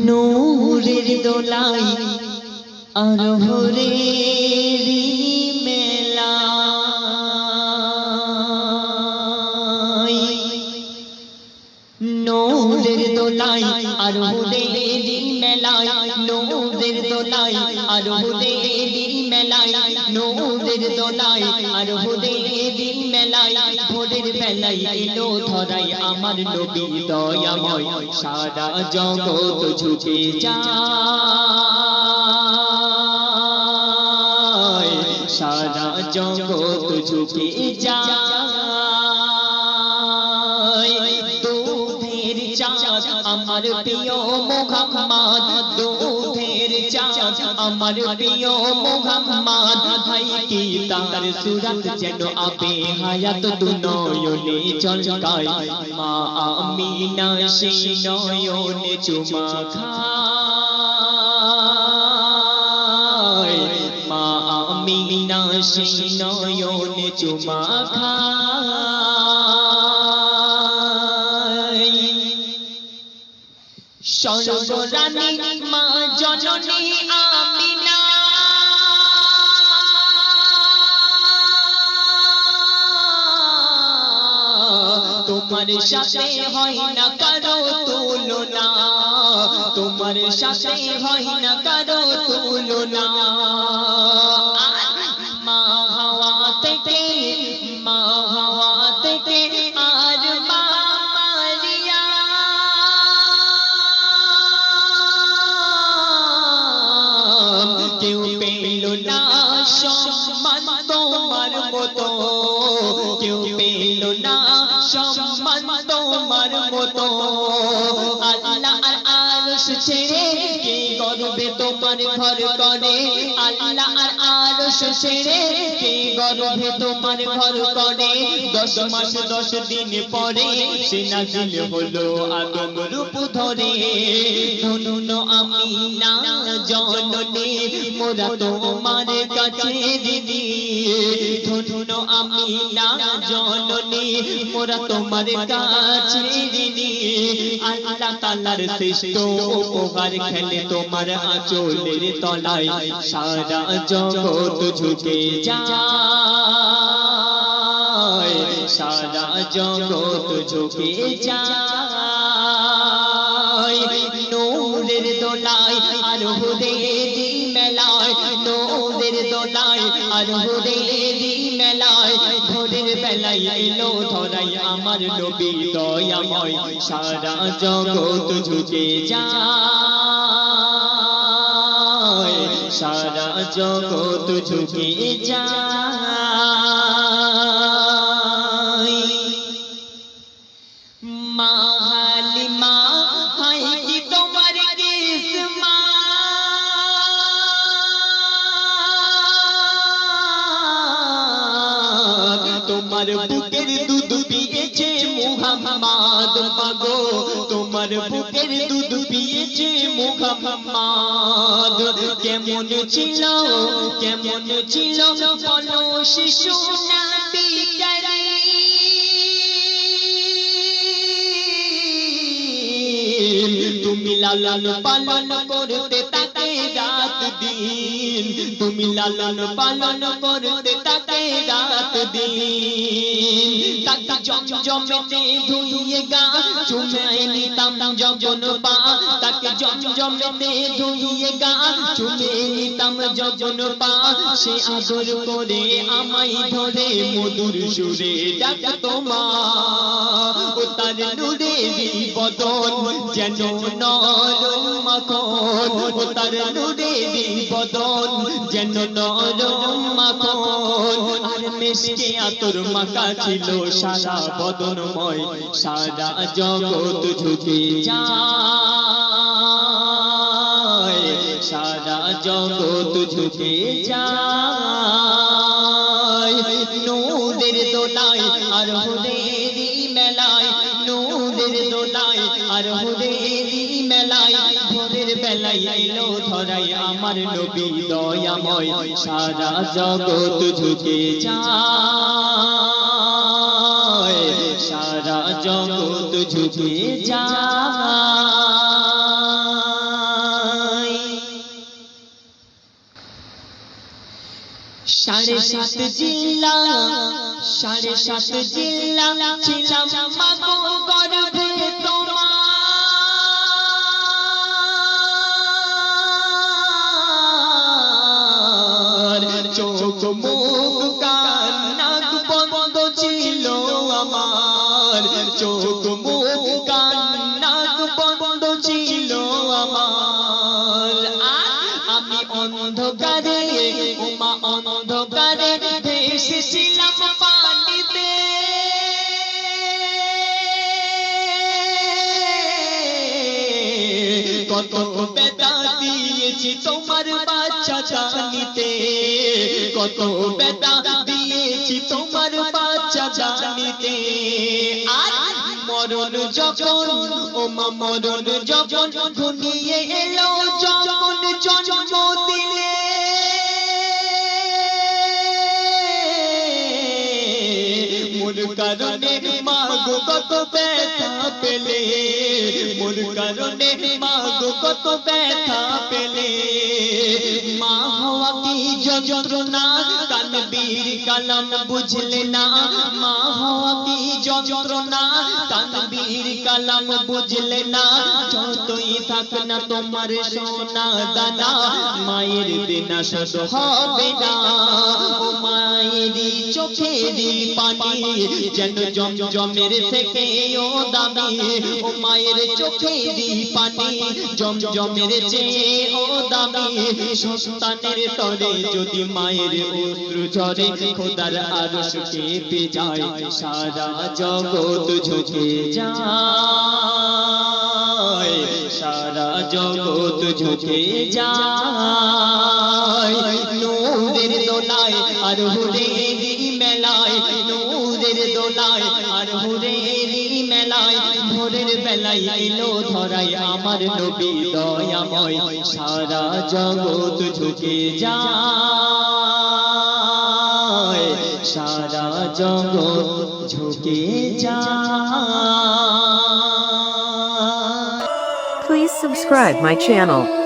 নূরের দোলাই আর ভোরের মেলায়, নূরের দোলাই আর ভোরের মেলায়, নূরের দোলাই আর ভোরের মেলায়, নূরের দোলাই আর ভোরের মেলায়, ভোরের বেলায় এলো ধরাই আমার নবী দয়াময়, সারা জগৎ ঝুঁকে যায়, সারা জগৎ ঝুঁকে যায়। দুধের চাঁদ আমার প্রিয় মুহাম্মদ, দুধের চাঁদ আমার প্রিয় মুহাম্মদ, হাই কি তার সুরত যেন আবে হায়াত দু নয়নে ঝলকায়, মা আমিনা সেই নয়নে চুমা খায়, মা আমিনা সেই নয়নে চুমা খায়। সর্বরানী মা জননী আমিনা, তোমার সাথে হয় না কারো তুলনা, তোমার সাথে হয় না কারো তুলনা। মা হাওয়া থেকে, মা হাওয়া থেকে আর মা মারিয়া, কেউ পেল না সম্মান তোমার মতো, কেউ পেল না সম্মান তোমার মতো। আল্লাহ আর আরশ ছেড়ে কে গর্বে তোমার ঘর করে, আল্লাহ আর আরশ ছেড়ে কে গর্বে তোমার ঘর করে। 10 মাস 10 দিন পরে সে নাজিল হলো আদম রূপ ধরে, ধন্য আমিনা জননী মোরা তোমার কাছে দিদি, ধন্য আমিনা জননী মোরা তোমার কাছে দিদি। আল্লাহ তাআলার শ্রেষ্ঠ উপহার খেলে তোমার আঁচলের তলায়, সারা জগৎ ঝুঁকে যায়, সারা জগৎ ঝুঁকে যায়। নূরের দোলাই আর হুরের মেলায়, নূরের দোলাই আর হুরের মেলায়, ভোরের বেলায় এলো ধরাই আমার নবী দয়াময়, সারা জগৎ ঝুঁকে যায়, সারা জগৎ ঝুঁকে যায়। মা হালিমা হাই কি তোমার কিসমত, তোমার বুকের দুধ পিয়েছে মুহাম্মদ, মাগো তোমার বুকের দুধ পিয়েছে মুহাম্মদ। কেমন ছিল, কেমন ছিল বলো শিশু নবী করিম, তুমি লালন পালন করতে তাকে রাত দিন, তুমি লালন পালন করতে তাকে রাত দিন। তাকে জমজমেতে ধুইয়ে গা চুমে নিতাম যখন পা, তাকে জমজমেতে ধুইয়ে গা চুমে নিতাম যখন পা। সে আদর করে আমায় ধরে মধুর সুরে ডাকতো মা, ও তার নূরেরি বদন যেন নরম মাখন, ও তার নূরেরি বদন যেন নরম মাখন। আর মিশকে আতর মাখা ছিল সারা বদনময়, সারা জগৎ ঝুঁকে যায়, সারা জগৎ ঝুঁকে যায়। নূরের দোলাই আর হুরের মেলায়, নূরের দোলাই আর হুরের মেলায়, ভোরের বেলায় এলো ধরাই আমার নবী দয়াময়, সারা জগৎ ঝুঁকে যায়, সারা জগৎ ঝুঁকে যায়। সাড়ে সাত জিল্লা ছিলাম মাগো গর্ভে তোমার চোখ মুখ কান নাক বন্ধ ছিল আমার চোখ মুখ কান নাক বন্ধ ছিল আমার আমি অন্ধকারে ওমা অন্ধকারে ভেসেছিলাম পানিতে কত ব্যথা দিয়েছি তোমার বাচ্চা জানিতে কত ব্যথা দিয়েছি তোমার বাচ্চা জানিতে আর মরণ যখন ওমা মরণ যখন ঘনিয়ে এলো যখন জন্ম দিলে মোর কারণে মাগো কত ব্যথা পেলে মোর কারণে মাগো কত ব্যথা পেলে মা হওয়া কি যন্ত্রণা তানবীর কালাম বুঝলে না মা হওয়া কি যন্ত্রণা তানবীর কালাম বুঝলে না যতই থাক না তোমার সোনা দানা মায়ের বিনা শোধ হবে না ও মায়েরই চোখেরই পানি যেন জমজমের থেকে ও দামি ও মায়ের চোখেরই পানি জমজমের চেয়ে ও দামি সন্তানের তরে যদি মায়ের অশ্রু ঝরে খোদার আরশ কেঁপে যায় সারা জগৎ ঝুঁকে যায় সারা জগৎ ঝুঁকে যায় নূরের দোলায় আর হুরেরি মেলায় নূরের দোলায় আর হুরেরি মেলায় ভোরের বেলায় এলো ধরায় আমার নবী দয়াময় সারা জগৎ ঝুঁকে যায় সারা জগৎ ঝুঁকে যায় Please subscribe my channel.